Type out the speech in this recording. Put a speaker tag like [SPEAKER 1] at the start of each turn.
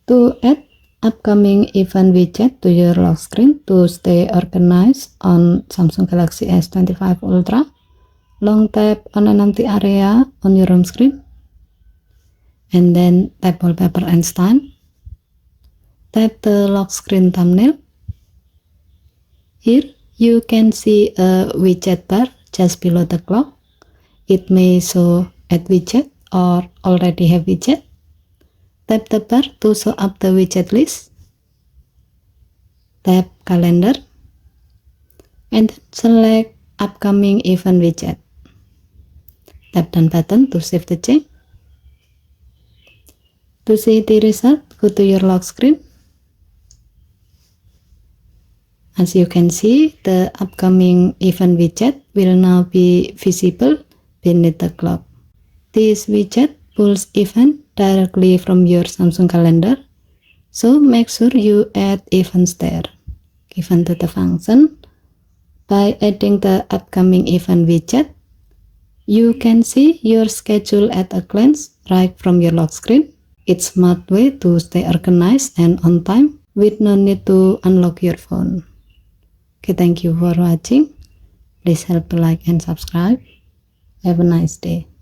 [SPEAKER 1] To add upcoming event widget to your lock screen to stay organized on Samsung Galaxy S25 Ultra, long tap on an empty area on your home screen, and then tap wallpaper and style. Tap the lock screen thumbnail. Here you can see a widget bar just below the clock. It may show add widget or already have widget. Tap the bar to show up the widget list. Tap calendar and select upcoming event widget. Tap done button to save the change. To see the result, go to your lock screen. As you can see, the upcoming event widget will now be visible beneath the clock. This widget pulls event directly from your Samsung calendar, so make sure you add events there. Given to the function, by adding the upcoming event widget, you can see your schedule at a glance right from your lock screen. It's a smart way to stay organized and on time with no need to unlock your phone. Okay, thank you for watching. Please help to like and subscribe. Have a nice day.